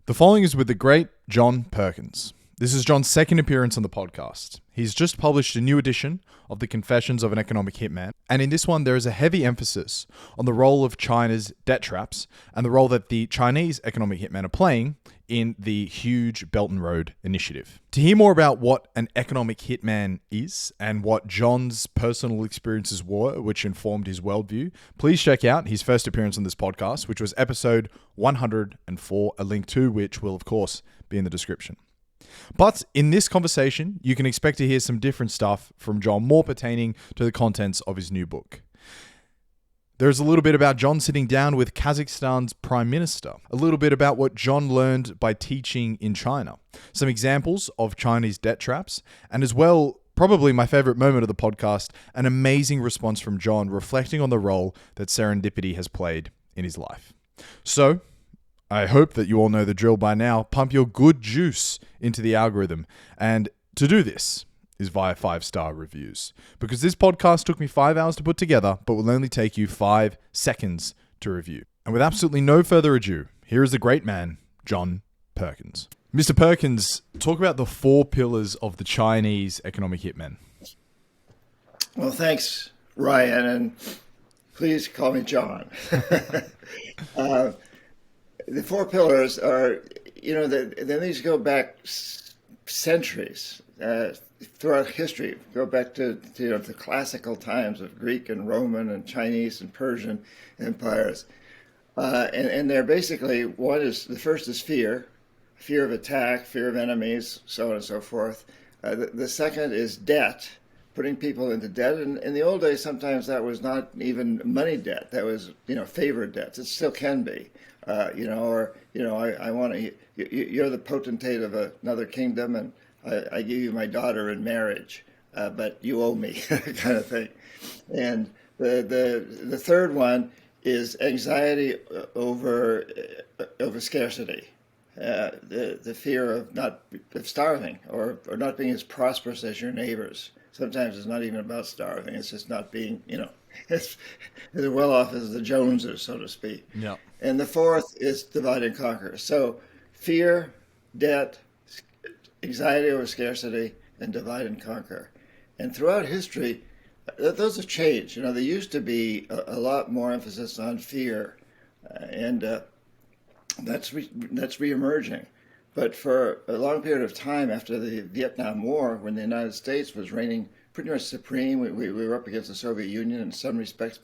The following is with the great John Perkins. This is John's second appearance on the podcast. He's just published a new edition of The Confessions of an Economic Hitman, and in this one there is a heavy emphasis on the role of China's debt traps and the role that the Chinese economic hitmen are playing in the huge Belt and Road initiative. To hear more about what an economic hitman is and what John's personal experiences were, which informed his worldview, please check out his first appearance on this podcast, which was episode 104, a link to which will, of course, be in the description. But in this conversation, you can expect to hear some different stuff from John, more pertaining to the contents of his new book. There's a little bit about John sitting down with Kazakhstan's Prime Minister, a little bit about what John learned by teaching in China, some examples of Chinese debt traps, and as well, probably my favorite moment of the podcast, an amazing response from John reflecting on the role that serendipity has played in his life. So, I hope that you all know the drill by now. Pump your good juice into the algorithm. And to do this is via 5-star reviews. Because this podcast took me 5 hours to put together, but will only take you 5 seconds to review. And with absolutely no further ado, here is the great man, John Perkins. Mr. Perkins, talk about the 4 pillars of the Chinese economic hitmen. Well, thanks, Ryan, and please call me John. The 4 pillars are, then these go back centuries throughout history, go back to the classical times of Greek and Roman and Chinese and Persian empires. And they're basically, the first is fear of attack, fear of enemies, so on and so forth. The second is debt, putting people into debt. And in the old days, sometimes that was not even money debt. That was, favored debts. It still can be. I want to, you're the potentate of another kingdom and I give you my daughter in marriage, but you owe me, kind of thing. And the third one is anxiety over scarcity, the fear of starving or not being as prosperous as your neighbors. Sometimes it's not even about starving. It's just not being, as well off as the Joneses, so to speak. Yeah. And the fourth is divide and conquer. So fear, debt, anxiety over scarcity, and divide and conquer. And throughout history, those have changed. There used to be a lot more emphasis on fear, and that's reemerging. But for a long period of time after the Vietnam War, when the United States was reigning pretty much supreme, we were up against the Soviet Union in some respects,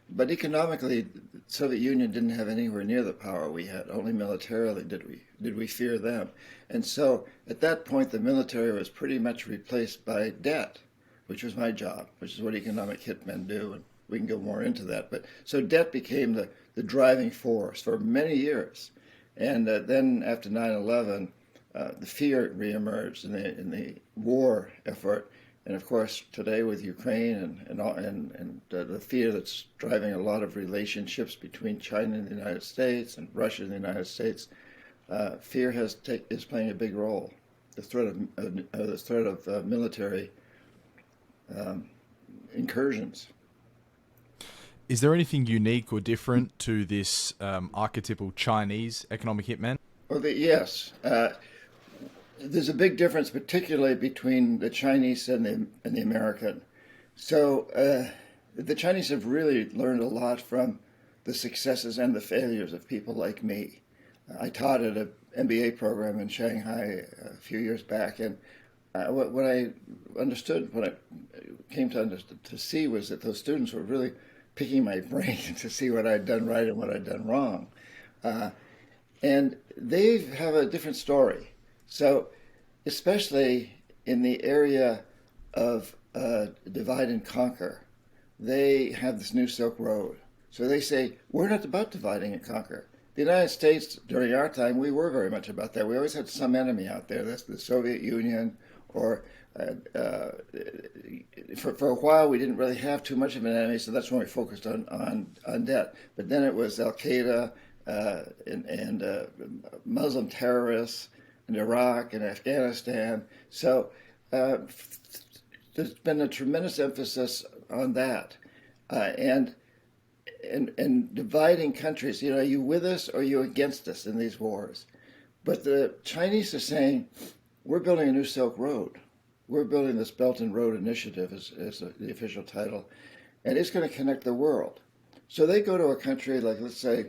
but economically, the Soviet Union didn't have anywhere near the power we had. Only militarily did we fear them. And so at that point, the military was pretty much replaced by debt, which was my job, which is what economic hitmen do, and we can go more into that. But so debt became the driving force for many years. And then after 9/11, the fear reemerged in the war effort. And of course, today with Ukraine and the fear that's driving a lot of relationships between China and the United States and Russia and the United States, fear is playing a big role. The threat of military incursions. Is there anything unique or different to this archetypal Chinese economic hitman? Well, yes. There's a big difference, particularly between the Chinese and the American. So the Chinese have really learned a lot from the successes and the failures of people like me. I taught at an MBA program in Shanghai a few years back, and what I understood, what I came to see was that those students were really picking my brain to see what I'd done right and what I'd done wrong. And they have a different story. So, especially in the area of divide and conquer, they have this new Silk Road. So they say, we're not about dividing and conquer. The United States, during our time, we were very much about that. We always had some enemy out there. That's the Soviet Union, or for a while we didn't really have too much of an enemy, so that's when we focused on debt. But then it was Al-Qaeda and Muslim terrorists, in Iraq and Afghanistan. So there's been a tremendous emphasis on that. And dividing countries, are you with us or are you against us in these wars? But the Chinese are saying, we're building a new Silk Road. We're building this Belt and Road Initiative, as the official title, and it's going to connect the world. So they go to a country like, let's say,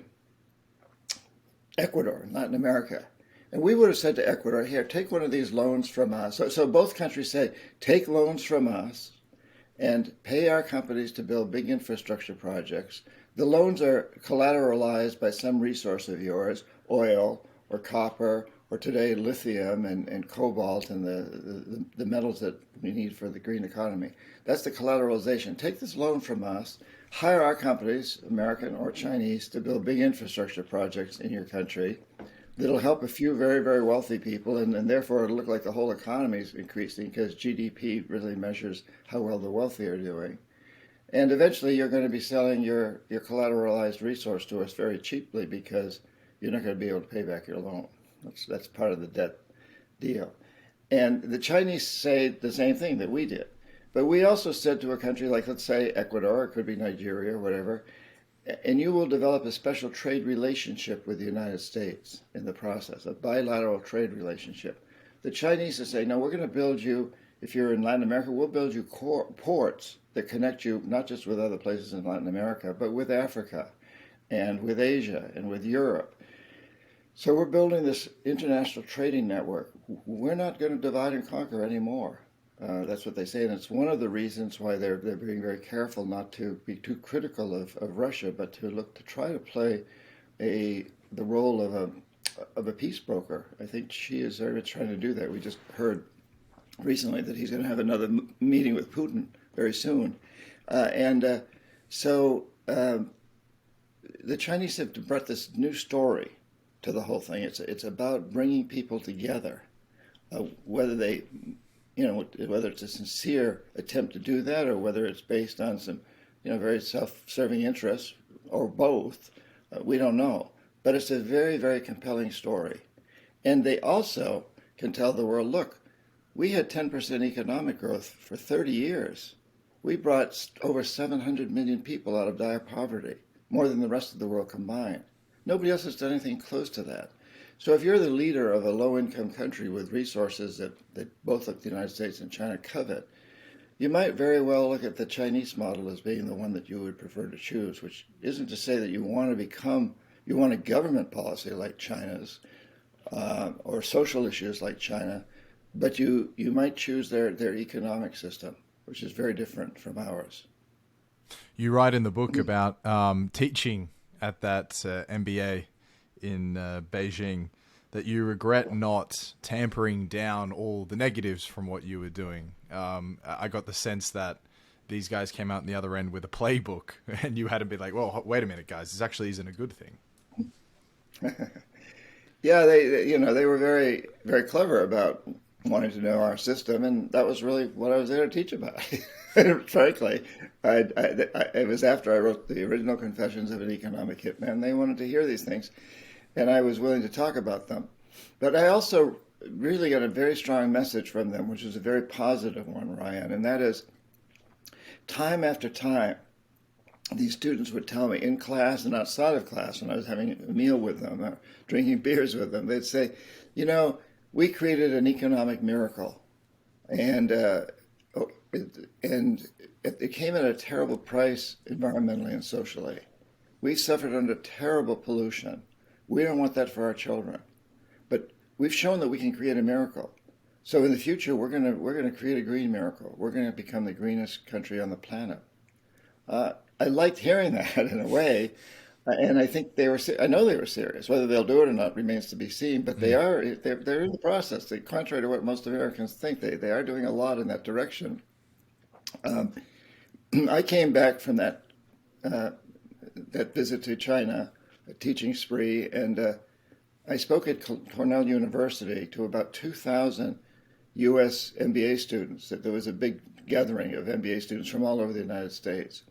Ecuador, Latin America. And we would have said to Ecuador, here, take one of these loans from us. So both countries say, take loans from us and pay our companies to build big infrastructure projects. The loans are collateralized by some resource of yours, oil or copper, or today lithium and cobalt and the metals that we need for the green economy. That's the collateralization. Take this loan from us, hire our companies, American or Chinese, to build big infrastructure projects in your country that'll help a few very, very wealthy people, and therefore it'll look like the whole economy is increasing because GDP really measures how well the wealthy are doing. And eventually you're going to be selling your collateralized resource to us very cheaply because you're not going to be able to pay back your loan. That's part of the debt deal. And the Chinese say the same thing that we did. But we also said to a country like, let's say, Ecuador, it could be Nigeria or whatever, and you will develop a special trade relationship with the United States in the process, a bilateral trade relationship. The Chinese are saying, no, we're going to build you, if you're in Latin America, we'll build you ports that connect you not just with other places in Latin America, but with Africa and with Asia and with Europe. So we're building this international trading network. We're not going to divide and conquer anymore. That's what they say, and it's one of the reasons why they're being very careful not to be too critical of Russia, but to try to play the role of a peace broker. I think Xi is very much trying to do that. We just heard recently that he's going to have another meeting with Putin very soon, so the Chinese have brought this new story to the whole thing. It's about bringing people together, whether it's a sincere attempt to do that or whether it's based on some, very self-serving interests or both, we don't know. But it's a very, very compelling story. And they also can tell the world, look, we had 10% economic growth for 30 years. We brought over 700 million people out of dire poverty, more than the rest of the world combined. Nobody else has done anything close to that. So if you're the leader of a low-income country with resources that both the United States and China covet, you might very well look at the Chinese model as being the one that you would prefer to choose, which isn't to say that you want a government policy like China's, or social issues like China, but you might choose their economic system, which is very different from ours. You write in the book about teaching at that MBA in Beijing, that you regret not tampering down all the negatives from what you were doing. I got the sense that these guys came out in the other end with a playbook, and you had to be like, well, wait a minute, guys, this actually isn't a good thing. Yeah, they were very, very clever about wanting to know our system, and that was really what I was there to teach about. Frankly, it was after I wrote the original Confessions of an Economic Hitman. They wanted to hear these things, and I was willing to talk about them. But I also really got a very strong message from them, which is a very positive one, Ryan, and that is, time after time, these students would tell me in class and outside of class, when I was having a meal with them, or drinking beers with them, they'd say, we created an economic miracle, and it came at a terrible price environmentally and socially. We suffered under terrible pollution. We don't want that for our children, but we've shown that we can create a miracle. So in the future, we're gonna create a green miracle. We're gonna become the greenest country on the planet. I liked hearing that in a way, and I think I know they were serious. Whether they'll do it or not remains to be seen. But they're in the process. Contrary to what most Americans think, they are doing a lot in that direction. I came back from that visit to China, a teaching spree, and I spoke at Cornell University to about 2,000 U.S. MBA students. There was a big gathering of MBA students from all over the United States.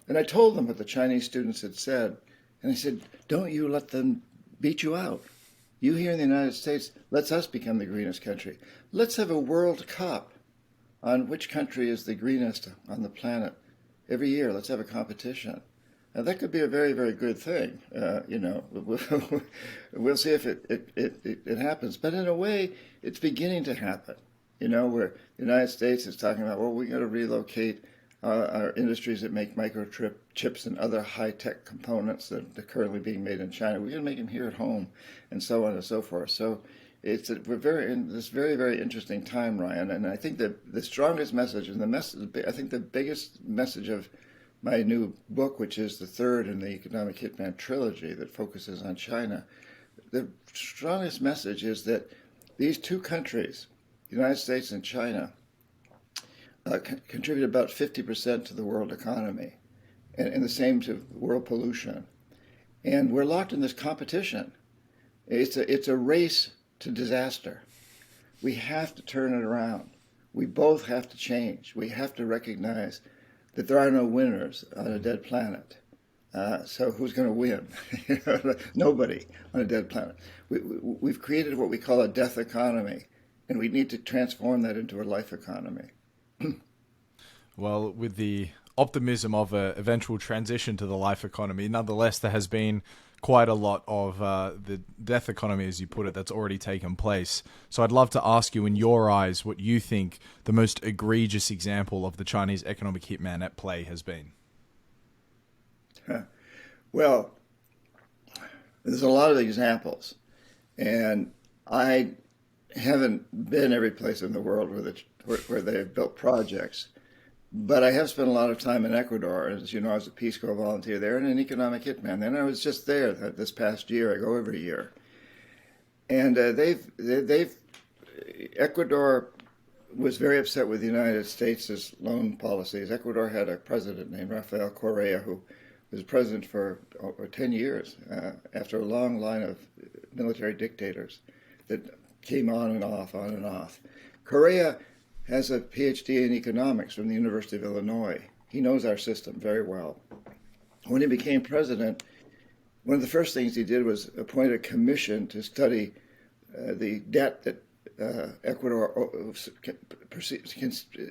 And I told them what the Chinese students had said. And I said, don't you let them beat you out. You here in the United States, let's us become the greenest country. Let's have a World Cup on which country is the greenest on the planet. Every year, let's have a competition. that could be a very, very good thing. We'll see if it happens. But in a way, it's beginning to happen. Where the United States is talking about, well, we got to relocate our industries that make microchips and other high-tech components that are currently being made in China. We're going to make them here at home, and so on and so forth. So we're very in this very, very interesting time, Ryan. And I think that the strongest message, and I think the biggest message of my new book, which is the third in the Economic Hitman trilogy that focuses on China, the strongest message is that these two countries, the United States and China, contribute about 50% to the world economy, and the same to world pollution. And we're locked in this competition. It's a race to disaster. We have to turn it around. We both have to change. We have to recognize that there are no winners on a dead planet. So who's going to win? Nobody on a dead planet. We've created what we call a death economy, and we need to transform that into a life economy. Well, with the optimism of an eventual transition to the life economy, nonetheless, there has been quite a lot of the death economy, as you put it, that's already taken place. So I'd love to ask you, in your eyes, what you think the most egregious example of the Chinese economic hitman at play has been. Well, there's a lot of examples, and I haven't been every place in the world where they have built projects. But I have spent a lot of time in Ecuador. As you know, I was a Peace Corps volunteer there and an economic hitman. And I was just there this past year. I go every year. And Ecuador was very upset with the United States' loan policies. Ecuador had a president named Rafael Correa who was president for over 10 years after a long line of military dictators that came on and off, on and off. Correa has a PhD in economics from the University of Illinois. He knows our system very well. When he became president, one of the first things he did was appoint a commission to study the debt that Ecuador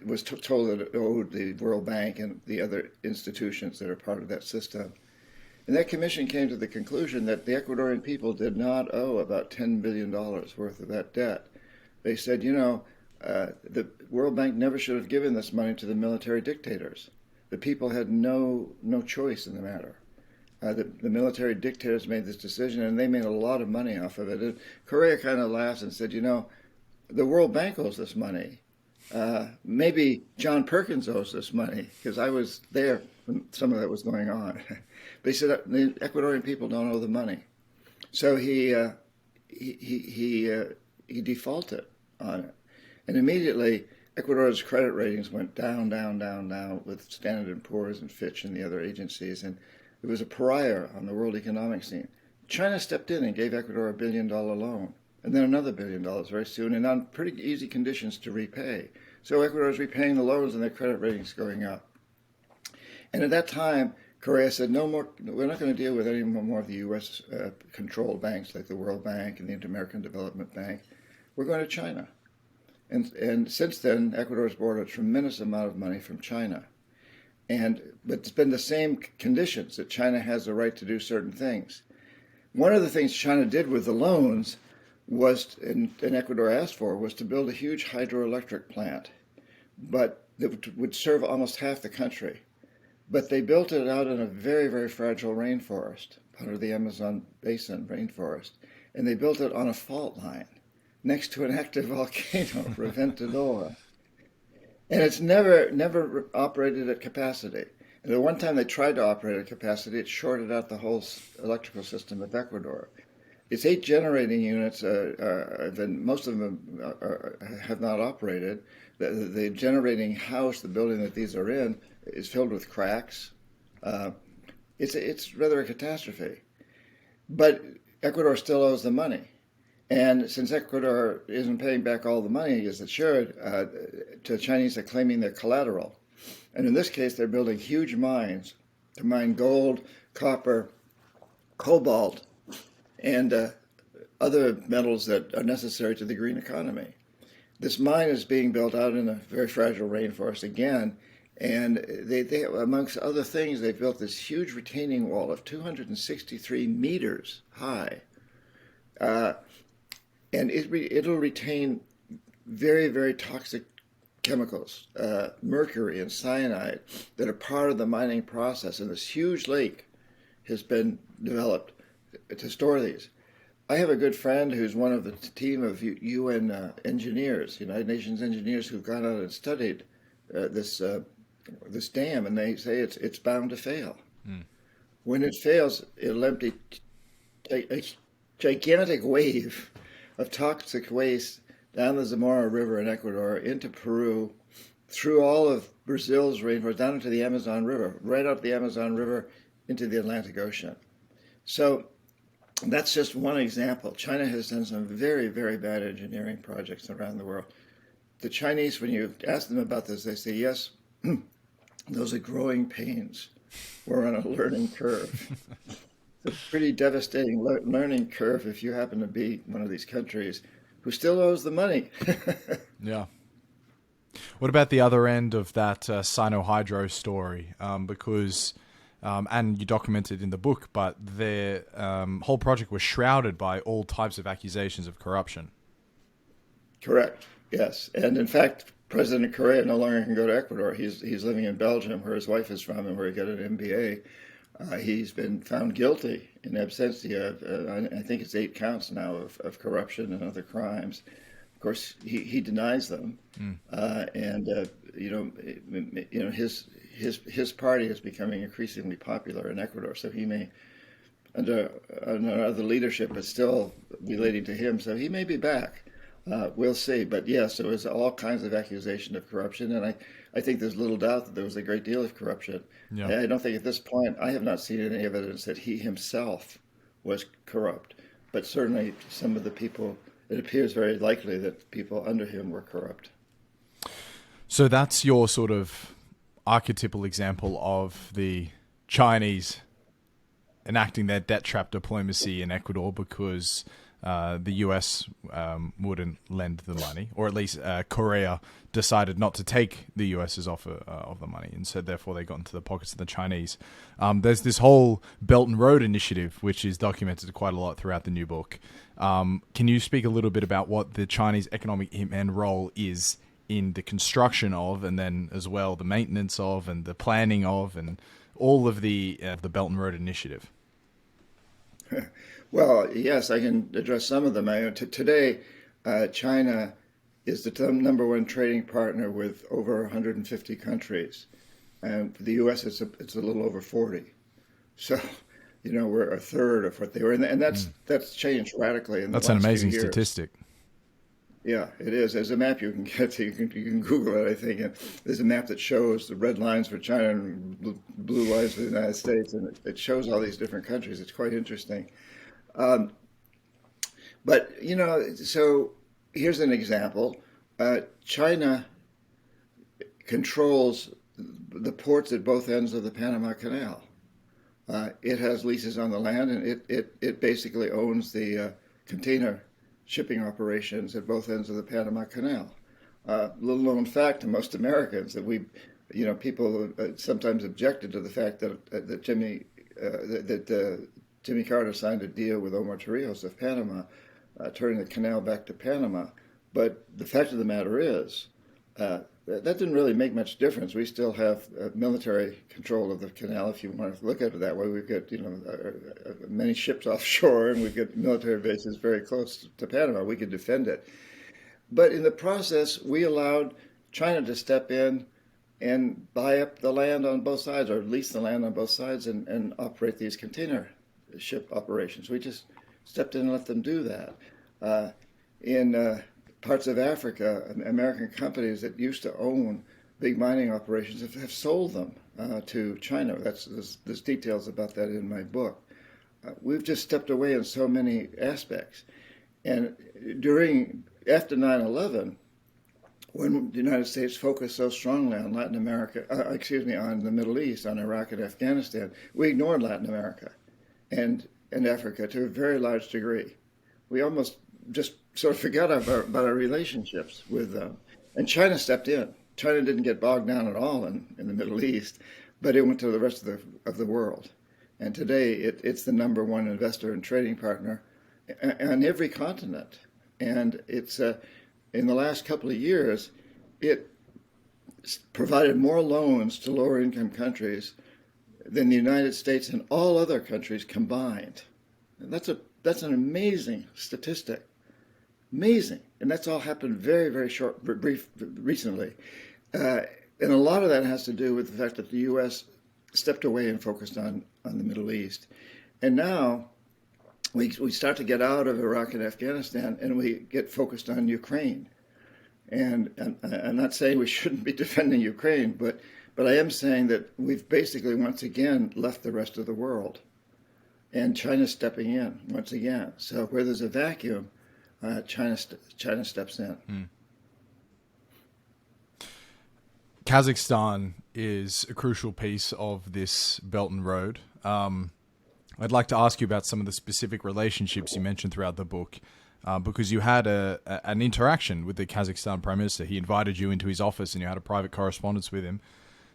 was told that it owed the World Bank and the other institutions that are part of that system. And that commission came to the conclusion that the Ecuadorian people did not owe about $10 billion worth of that debt. They said, the World Bank never should have given this money to the military dictators. The people had no choice in the matter. The military dictators made this decision, and they made a lot of money off of it. And Correa kind of laughs and said, the World Bank owes this money. Maybe John Perkins owes this money, because I was there when some of that was going on. But he said the Ecuadorian people don't owe the money. So he defaulted on it. And immediately, Ecuador's credit ratings went down, down, down, down with Standard & Poor's and Fitch and the other agencies. And it was a pariah on the world economic scene. China stepped in and gave Ecuador a $1 billion loan, and then another $1 billion very soon, and on pretty easy conditions to repay. So Ecuador is repaying the loans and their credit ratings going up. And at that time, Correa said, no more, we're not going to deal with any more of the U.S. Controlled banks like the World Bank and the Inter-American Development Bank. We're going to China. And since then, Ecuador has borrowed a tremendous amount of money from China. But it's been the same conditions, that China has the right to do certain things. One of the things China did with the loans was, and Ecuador asked for, was to build a huge hydroelectric plant, but that would serve almost half the country. But they built it out in a very, very fragile rainforest, part of the Amazon basin rainforest. And they built it on a fault line next to an active volcano, Reventador. And it's never operated at capacity. And the one time they tried to operate at capacity, it shorted out the whole electrical system of Ecuador. Its 8 generating units, most of them have not operated. The generating house, the building that these are in, is filled with cracks. It's rather a catastrophe. But Ecuador still owes the money. And since Ecuador isn't paying back all the money as it should, the Chinese are claiming their collateral. And in this case, they're building huge mines to mine gold, copper, cobalt, and other metals that are necessary to the green economy. This mine is being built out in a very fragile rainforest again, And they, amongst other things, they built this huge retaining wall of 263 meters high. Uh, and it'll retain very, very toxic chemicals, mercury and cyanide, that are part of the mining process. And this huge lake has been developed to store these. I have a good friend who's one of the team of UN engineers, United Nations engineers, who've gone out and studied this dam, and they say it's bound to fail. When it fails, it'll empty a gigantic wave of toxic waste down the Zamora River in Ecuador, into Peru, through all of Brazil's rainforest, down into the Amazon River, right up the Amazon River into the Atlantic Ocean. So that's just one example. China has done some very, very bad engineering projects around the world. The Chinese, when you ask them about this, they say, yes, those are growing pains. We're on a learning curve. It's a pretty devastating learning curve if you happen to be one of these countries who still owes the money. Yeah. What about the other end of that Sino-Hydro story? Because, and you document it in the book, but their whole project was shrouded by all types of accusations of corruption. Correct. Yes. And in fact, President Correa no longer can go to Ecuador. He's living in Belgium, where his wife is from and where he got an MBA. He's been found guilty in absentia. I think it's 8 counts now of corruption and other crimes. Of course, he denies them, and his party is becoming increasingly popular in Ecuador. So he may, under other leadership, but still relating to him. So he may be back. We'll see. But yes, there was all kinds of accusation of corruption, and I think there's little doubt that there was a great deal of corruption. Yeah. I don't think at this point, I have not seen any evidence that he himself was corrupt, but certainly some of the people, it appears very likely that people under him were corrupt. So that's your sort of archetypal example of the Chinese enacting their debt trap diplomacy in Ecuador, because the US wouldn't lend the money, or at least Korea decided not to take the US's offer of the money, and so therefore they got into the pockets of the Chinese. There's this whole Belt and Road Initiative, which is documented quite a lot throughout the new book. Can you speak a little bit about what the Chinese economic hitman role is in the construction of, and then as well the maintenance of, and the planning of, and all of the Belt and Road Initiative? Well, yes, I can address some of them. Today, China is the number one trading partner with over 150 countries, and for the U.S., it's a little over 40. So, we're a third of what they were, and that's changed radically in the last few years. That's an amazing statistic. Yeah, it is. There's a map you can get to. You can Google it, I think. And there's a map that shows the red lines for China and blue lines for the United States, and it shows all these different countries. It's quite interesting. But, so here's an example. China controls the ports at both ends of the Panama Canal. It has leases on the land, and it basically owns the container shipping operations at both ends of the Panama Canal. Little known fact to most Americans that people sometimes objected to the fact that Jimmy Carter signed a deal with Omar Torrijos of Panama, turning the canal back to Panama. But the fact of the matter is, that didn't really make much difference. We still have military control of the canal, if you want to look at it that way. We've got many ships offshore, and we've got military bases very close to Panama. We could defend it. But in the process, we allowed China to step in and buy up the land on both sides, or lease the land on both sides, and operate these container ship operations. We just stepped in and let them do that. In parts of Africa, American companies that used to own big mining operations have sold them to China. There's details about that in my book. We've just stepped away in so many aspects. And after 9/11, when the United States focused so strongly on Latin America, on the Middle East, on Iraq and Afghanistan, we ignored Latin America and Africa to a very large degree. We almost just sort of forgot about our relationships with them. And China stepped in China didn't get bogged down at all in the Middle East, but it went to the rest of the world. And today it's the number one investor and trading partner on every continent. And it's in the last couple of years, it provided more loans to lower income countries than the United States and all other countries combined. And that's an amazing statistic. Amazing. And that's all happened very, very brief recently. And a lot of that has to do with the fact that the U.S. stepped away and focused on the Middle East. And now we start to get out of Iraq and Afghanistan, and we get focused on Ukraine. And I'm not saying we shouldn't be defending Ukraine, but I am saying that we've basically once again left the rest of the world. And China's stepping in once again. So where there's a vacuum, China steps in. Kazakhstan is a crucial piece of this Belt and Road. I'd like to ask you about some of the specific relationships you mentioned throughout the book, because you had an interaction with the Kazakhstan Prime Minister. He invited you into his office and you had a private correspondence with him.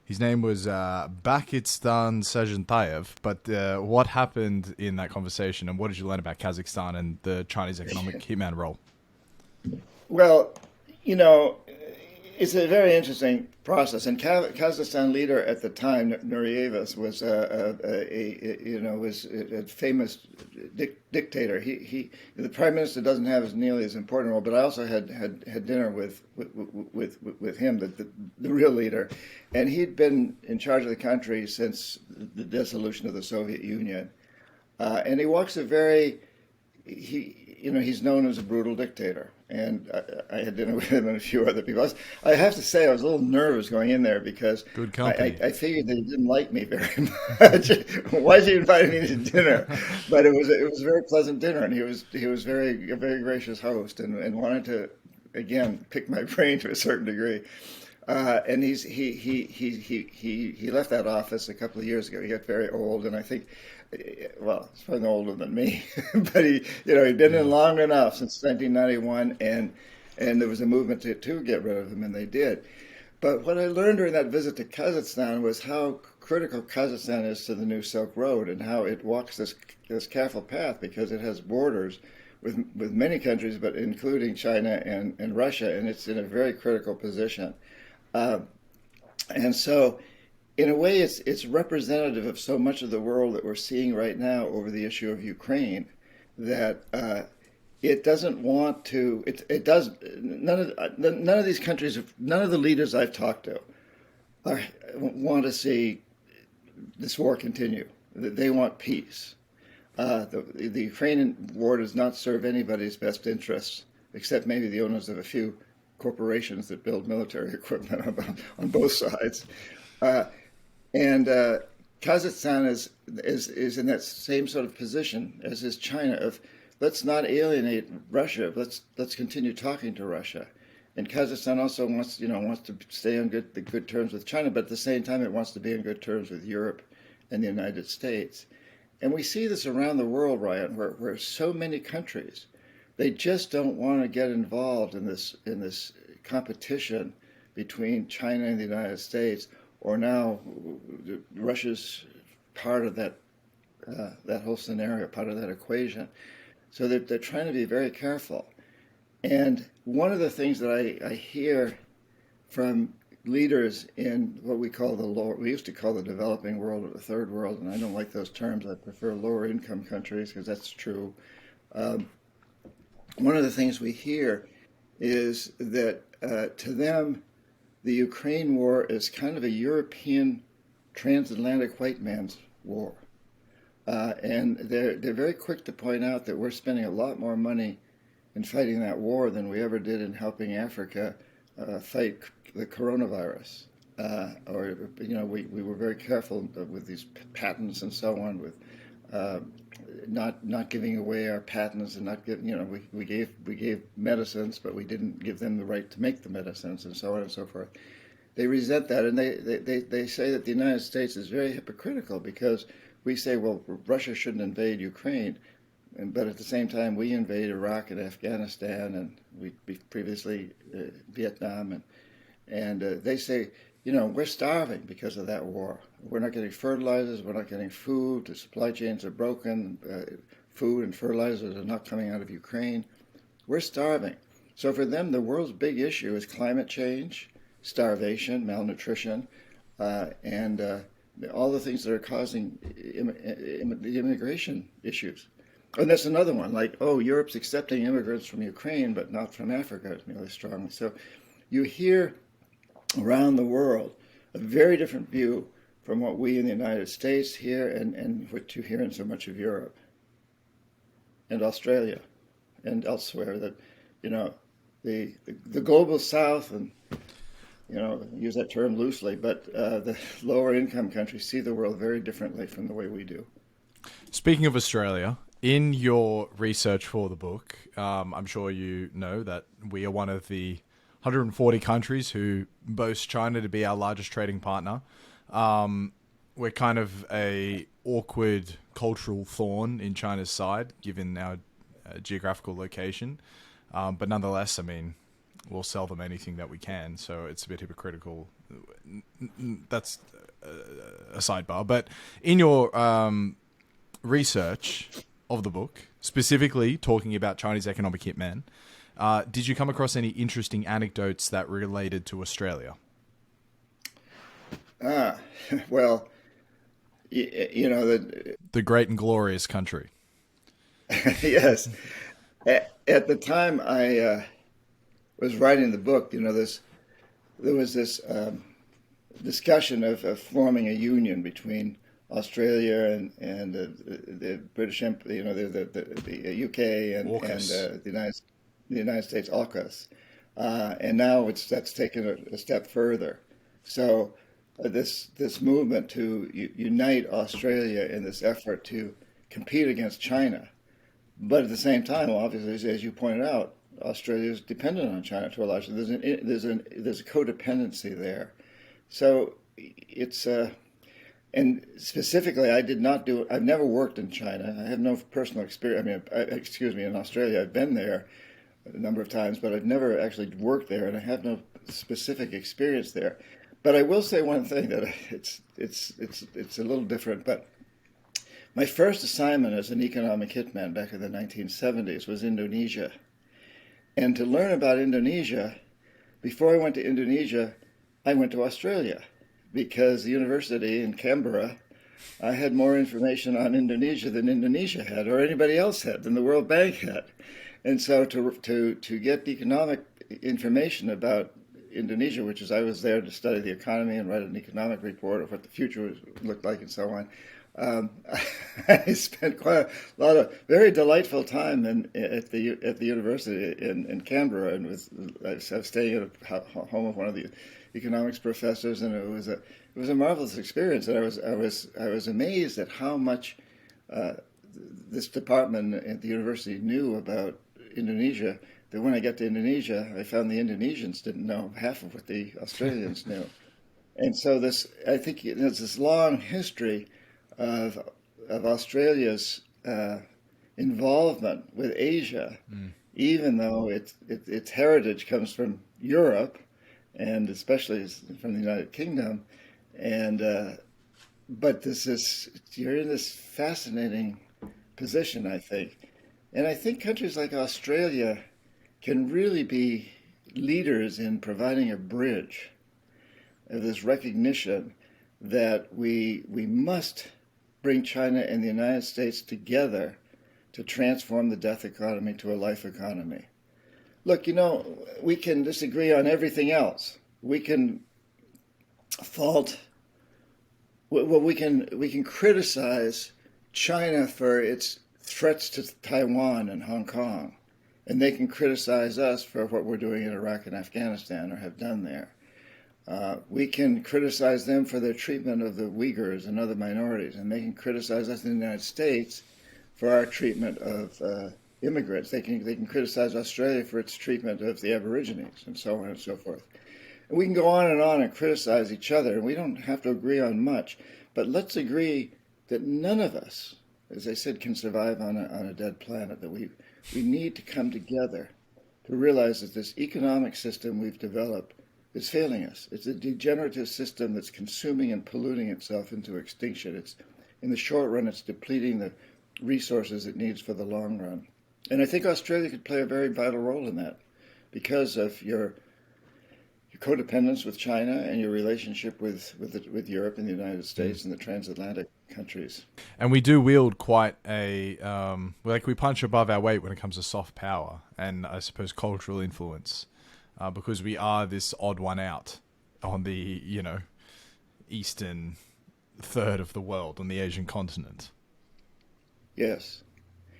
His name was Bakitstan Sajantayev. But what happened in that conversation, and what did you learn about Kazakhstan and the Chinese economic hitman role? Well, it's a very interesting process. And Kazakhstan leader at the time, Nuriev, was a famous dictator. The prime minister doesn't have nearly as important role, but I also had dinner with him, the real leader, and he'd been in charge of the country since the dissolution of the Soviet Union, and he walks he's known as a brutal dictator. And I had dinner with him and a few other people. I have to say, I was a little nervous going in there because good company. I figured that he didn't like me very much. Why is he inviting me to dinner? But it was a very pleasant dinner, and he was a very gracious host, and wanted to again pick my brain to a certain degree. And he left that office a couple of years ago. He got very old, and I think. Well, he's probably older than me, but he'd been in long enough since 1991, and there was a movement to get rid of him, and they did. But what I learned during that visit to Kazakhstan was how critical Kazakhstan is to the new Silk Road, and how it walks this careful path because it has borders with many countries, but including China and Russia, and it's in a very critical position. And so, in a way, it's representative of so much of the world that we're seeing right now over the issue of Ukraine, that it doesn't want to. It does. None of these countries, none of the leaders I've talked to, want to see this war continue. They want peace. The Ukrainian war does not serve anybody's best interests, except maybe the owners of a few corporations that build military equipment on both sides. And Kazakhstan is in that same sort of position as is China of let's not alienate Russia. Let's continue talking to Russia. And Kazakhstan also wants to stay on good terms with China, but at the same time it wants to be on good terms with Europe and the United States. And we see this around the world, Ryan, where so many countries, they just don't want to get involved in this competition between China and the United States. Or now, Russia's part of that whole scenario, part of that equation. So they're trying to be very careful. And one of the things that I hear from leaders in what we used to call the developing world or the third world, and I don't like those terms. I prefer lower income countries because that's true. One of the things we hear is that to them, the Ukraine war is kind of a European transatlantic white man's war. And they're very quick to point out that we're spending a lot more money in fighting that war than we ever did in helping Africa fight the coronavirus. We were very careful with these patents and so on, with not giving away our patents, and not giving, we gave medicines, but we didn't give them the right to make the medicines, and so on and so forth. They resent that, and they say that the United States is very hypocritical because we say, well, Russia shouldn't invade Ukraine, but at the same time we invade Iraq and Afghanistan, and we previously Vietnam, And they say, we're starving because of that war. We're not getting fertilizers. We're not getting food. The supply chains are broken. Food and fertilizers are not coming out of Ukraine. We're starving. So for them, the world's big issue is climate change, starvation, malnutrition, and all the things that are causing the immigration issues. And that's another one, like, oh, Europe's accepting immigrants from Ukraine, but not from Africa, really strongly. So you hear around the world a very different view from what we in the United States hear and what you hear in so much of Europe and Australia and elsewhere, that, the global South, and, use that term loosely, but the lower income countries see the world very differently from the way we do. Speaking of Australia, in your research for the book, I'm sure you know that we are one of the 140 countries who boast China to be our largest trading partner. We're kind of a awkward cultural thorn in China's side, given our geographical location. But nonetheless, I mean, we'll sell them anything that we can, so it's a bit hypocritical. That's a sidebar. But in your research of the book, specifically talking about Chinese economic hitman, did you come across any interesting anecdotes that related to Australia? Well, the great and glorious country. Yes. At the time I was writing the book, there was this discussion of forming a union between Australia and the British, the UK and the United States, AUKUS, and now that's taken a step further. So this movement to unite Australia in this effort to compete against China, but at the same time, obviously, as you pointed out, Australia is dependent on China to a large extent. There's a codependency there. So it's and specifically, I've never worked in China. I have no personal experience. In Australia, I've been there a number of times, but I've never actually worked there, and I have no specific experience there. But I will say one thing, that it's a little different. But my first assignment as an economic hitman back in the 1970s was Indonesia. And to learn about Indonesia, before I went to Indonesia, I went to Australia, because the university in Canberra had more information on Indonesia than Indonesia had, or anybody else had, than the World Bank had. And so to get economic information about Indonesia, which is, I was there to study the economy and write an economic report of what the future looked like and so on. I spent quite a lot of very delightful time at the university in Canberra, and I was staying at a home of one of the economics professors, and it was a marvelous experience. And I was amazed at how much this department at the university knew about Indonesia. That when I got to Indonesia, I found the Indonesians didn't know half of what the Australians knew. And so I think there's this long history of Australia's involvement with Asia, even though its heritage comes from Europe, and especially from the United Kingdom. And but you're in this fascinating position, I think. And I think countries like Australia can really be leaders in providing a bridge of this recognition that we must bring China and the United States together to transform the death economy to a life economy. Look, we can disagree on everything else. We can we can criticize China for its threats to Taiwan and Hong Kong, and they can criticize us for what we're doing in Iraq and Afghanistan or have done there. We can criticize them for their treatment of the Uyghurs and other minorities, and they can criticize us in the United States for our treatment of immigrants. They can criticize Australia for its treatment of the Aborigines, and so on and so forth. And we can go on and criticize each other, and we don't have to agree on much, but let's agree that none of us, as I said, can survive on a dead planet, that we need to come together to realize that this economic system we've developed It's failing us. It's a degenerative system that's consuming and polluting itself into extinction. It's in the short run, it's depleting the resources it needs for the long run. And I think Australia could play a very vital role in that because of your codependence with China and your relationship with Europe and the United States and the transatlantic countries. And we do wield quite a we punch above our weight when it comes to soft power and I suppose cultural influence, because we are this odd one out on the eastern third of the world on the Asian continent. Yes,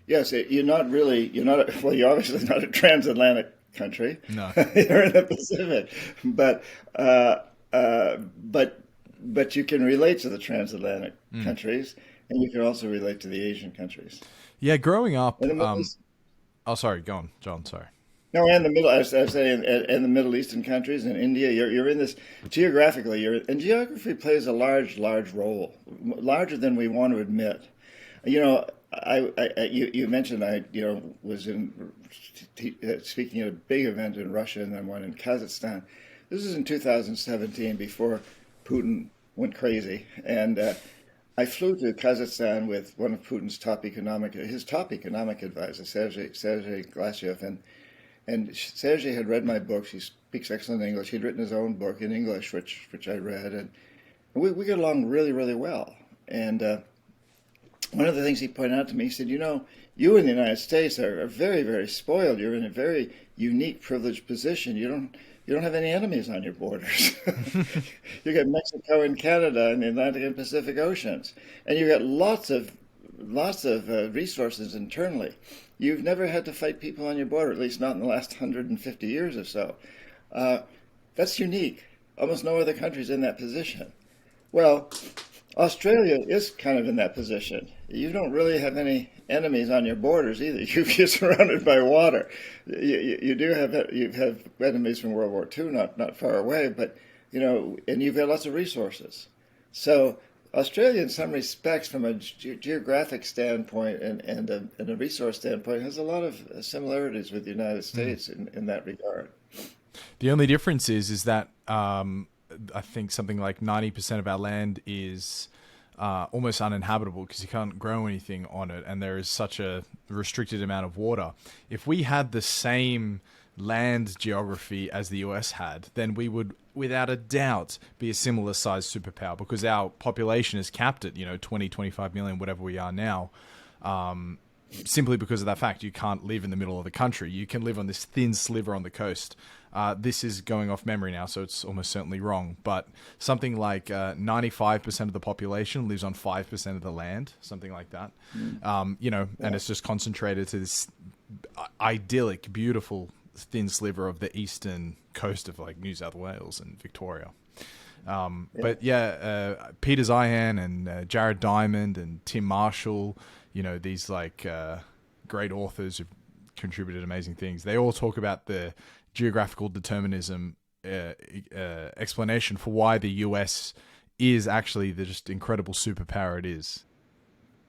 you're not. Well, you're obviously not a transatlantic country. No. You're in the Pacific, but you can relate to the transatlantic countries, and you can also relate to the Asian countries. Yeah, growing up. And the Middle East, Sorry, go on, John. Sorry. no, and the Middle. I was saying, and the Middle Eastern countries and India. You're in this geographically. And geography plays a large role, larger than we want to admit. You mentioned I was speaking at a big event in Russia and then one in Kazakhstan. This is in 2017 before Putin went crazy, and I flew to Kazakhstan with one of Putin's top economic advisor, Sergey Glazyev, and Sergey had read my books. He speaks excellent English. He'd written his own book in English, which I read, and we get along really well. And one of the things he pointed out to me, he said, you in the United States are very, very spoiled. You're in a very unique, privileged position. You don't have any enemies on your borders. You got Mexico and Canada and the Atlantic and Pacific Oceans, and you got lots of resources internally. You've never had to fight people on your border, at least not in the last 150 years or so. That's unique. Almost no other country's in that position. Well, Australia is kind of in that position. You don't really have any enemies on your borders either. You're surrounded by water. You have enemies from World War II, not far away, but and you've got lots of resources. So Australia, in some respects, from a geographic standpoint and a resource standpoint, has a lot of similarities with the United States in that regard. The only difference is that I think something like 90% of our land is almost uninhabitable because you can't grow anything on it, and there is such a restricted amount of water. If we had the same land geography as the US had, then we would, without a doubt, be a similar sized superpower because our population is capped at 20, 25 million, whatever we are now. Simply because of that fact, you can't live in the middle of the country. You can live on this thin sliver on the coast. This is going off memory now, so it's almost certainly wrong. But something like 95% of the population lives on 5% of the land, something like that. And it's just concentrated to this idyllic, beautiful, thin sliver of the eastern coast of like New South Wales and Victoria. But Peter Zeihan and Jared Diamond and Tim Marshall, these like great authors who've contributed amazing things. They all talk about the geographical determinism explanation for why the US is actually the just incredible superpower it is.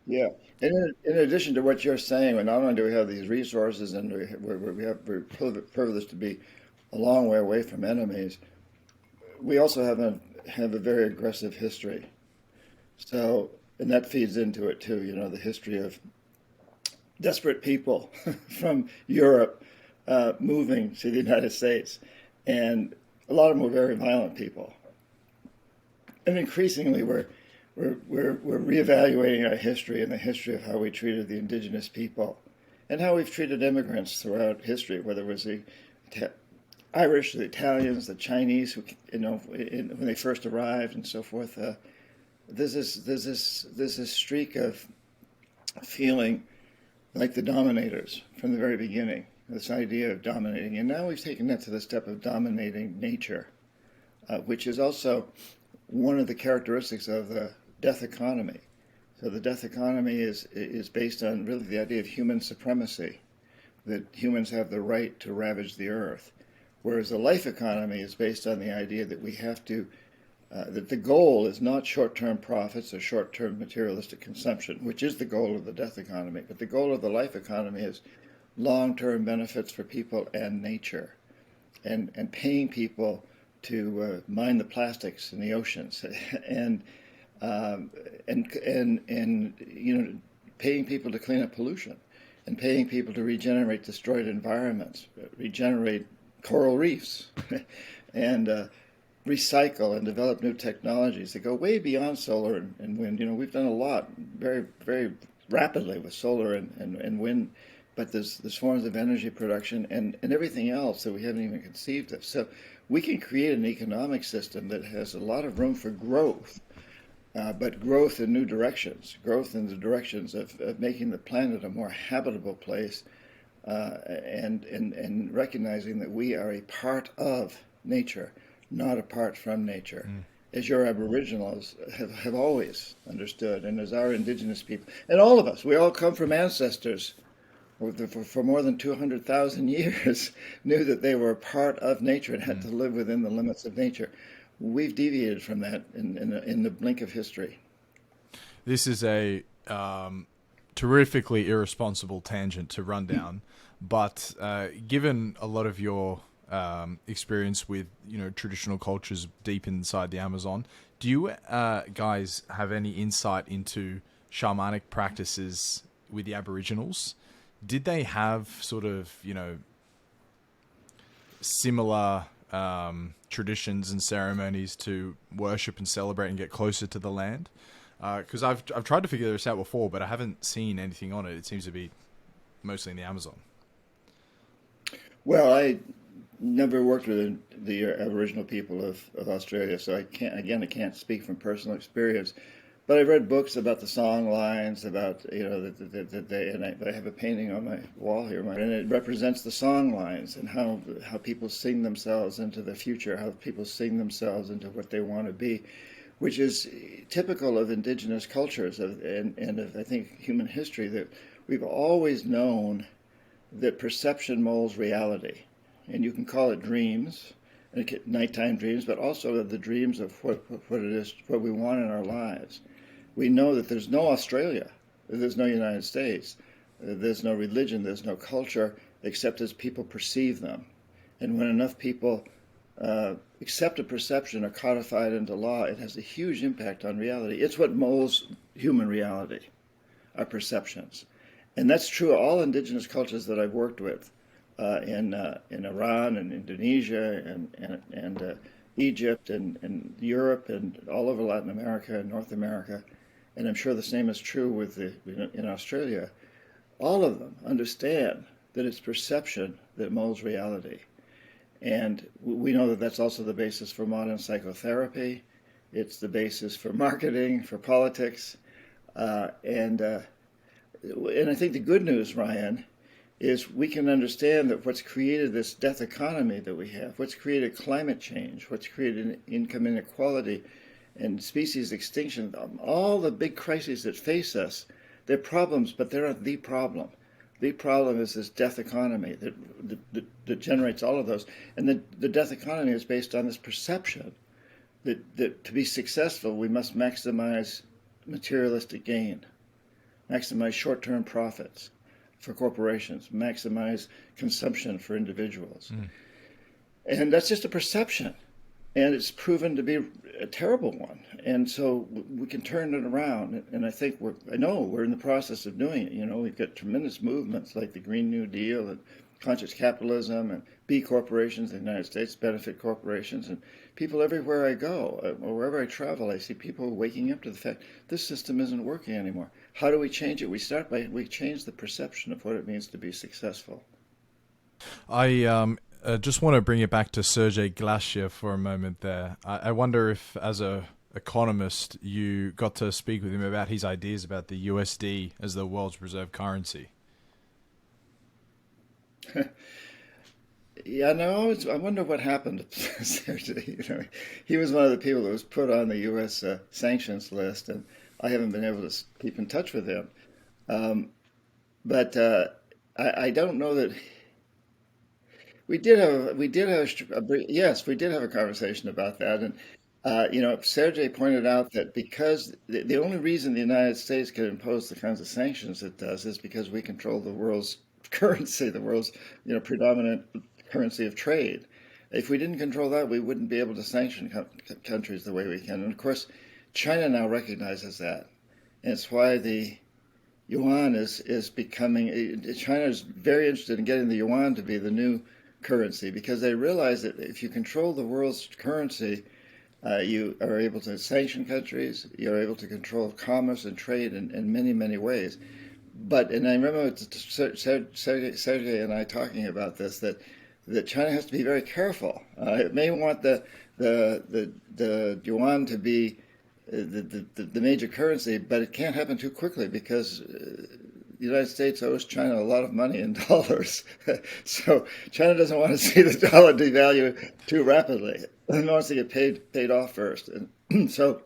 Yeah. And in addition to what you're saying, not only do we have these resources and we're privileged to be a long way away from enemies, we also have a very aggressive history. So, and that feeds into it too, the history of desperate people from Europe moving to the United States. And a lot of them were very violent people. And increasingly we're reevaluating our history and the history of how we treated the indigenous people and how we've treated immigrants throughout history, whether it was the Irish, the Italians, the Chinese, who, when they first arrived and so forth. There's this streak of feeling like the dominators from the very beginning, this idea of dominating. And now we've taken that to the step of dominating nature, which is also one of the characteristics of the death economy. So the death economy is based on really the idea of human supremacy, that humans have the right to ravage the earth, whereas the life economy is based on the idea that we have to that the goal is not short-term profits or short-term materialistic consumption, which is the goal of the death economy, but the goal of the life economy is long-term benefits for people and nature, and paying people mine the plastics in the oceans, and and paying people to clean up pollution, and paying people to regenerate destroyed environments, regenerate coral reefs, and recycle and develop new technologies that go way beyond solar and wind. We've done a lot very, very rapidly with solar and wind, but there's forms of energy production and everything else that we haven't even conceived of. So we can create an economic system that has a lot of room for growth, but growth in new directions, growth in the directions of making the planet a more habitable place, and recognizing that we are a part of nature, not apart from nature, as your Aboriginals have always understood, and as our indigenous people, and all of us, we all come from ancestors who for more than 200,000 years knew that they were a part of nature and had to live within the limits of nature. We've deviated from that in the blink of history. This is a terrifically irresponsible tangent to run down, but given a lot of your experience with traditional cultures deep inside the Amazon, do you guys have any insight into shamanic practices with the Aboriginals? Did they have sort of similar traditions and ceremonies to worship and celebrate and get closer to the land? Because I've tried to figure this out before, but I haven't seen anything on it. It seems to be mostly in the Amazon. Well, I never worked with the Aboriginal people of Australia, so I can't speak from personal experience. But I've read books about the song lines, about I have a painting on my wall here, and it represents the song lines and how people sing themselves into the future, how people sing themselves into what they want to be, which is typical of indigenous cultures and of, I think, human history, that we've always known that perception molds reality. And you can call it dreams, nighttime dreams, but also the dreams of what it is, what we want in our lives. We know that there's no Australia, there's no United States, there's no religion, there's no culture, except as people perceive them. And when enough people accept a perception or codify it into law, it has a huge impact on reality. It's what molds human reality, our perceptions. And that's true of all indigenous cultures that I've worked with. In Iran and Indonesia and Egypt and Europe and all over Latin America and North America, and I'm sure the same is true in Australia. All of them understand that it's perception that molds reality, and we know that that's also the basis for modern psychotherapy. It's the basis for marketing, for politics, and I think the good news, Ryan, is we can understand that what's created this death economy that we have, what's created climate change, what's created income inequality and species extinction, all the big crises that face us, they're problems, but they're not the problem. The problem is this death economy that generates all of those. And the death economy is based on this perception that to be successful, we must maximize materialistic gain, maximize short-term profits for corporations, maximize consumption for individuals. And that's just a perception. And it's proven to be a terrible one. And so we can turn it around. And I think we're in the process of doing it. We've got tremendous movements like the Green New Deal and conscious capitalism and B corporations in the United States, benefit corporations, and people everywhere I go, or wherever I travel, I see people waking up to the fact this system isn't working anymore. How do we change it? We change the perception of what it means to be successful. I just want to bring it back to Sergey Glazyev for a moment there. I wonder if, as a economist, you got to speak with him about his ideas about the USD as the world's reserve currency. Yeah, no, I wonder what happened to Sergey. He was one of the people that was put on the U.S. Sanctions list, and I haven't been able to keep in touch with him. But I don't know that we did have a conversation about that, and Sergey pointed out that because the only reason the United States can impose the kinds of sanctions it does is because we control the world's currency, the world's predominant currency of trade. If we didn't control that, we wouldn't be able to sanction countries the way we can. And of course, China now recognizes that. And it's why the yuan is becoming, China is very interested in getting the yuan to be the new currency, because they realize that if you control the world's currency, you are able to sanction countries, you're able to control commerce and trade in many, many ways. But, and I remember Sergey and I talking about this, that China has to be very careful. It may want the yuan to be the major currency, but it can't happen too quickly, because the United States owes China a lot of money in dollars. So China doesn't want to see the dollar devalue too rapidly. It wants to get paid off first. And so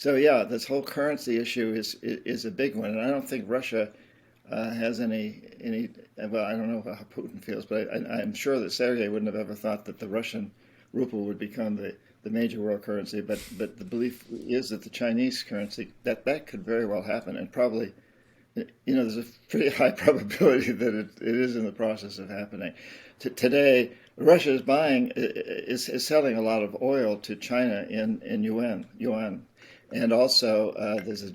yeah, this whole currency issue is a big one, and I don't think Russia has any. Well, I don't know how Putin feels, but I'm sure that Sergey wouldn't have ever thought that the Russian ruble would become the major world currency. But the belief is that the Chinese currency, that could very well happen, and probably, there's a pretty high probability that it is in the process of happening. Today, Russia is selling a lot of oil to China in yuan. And also,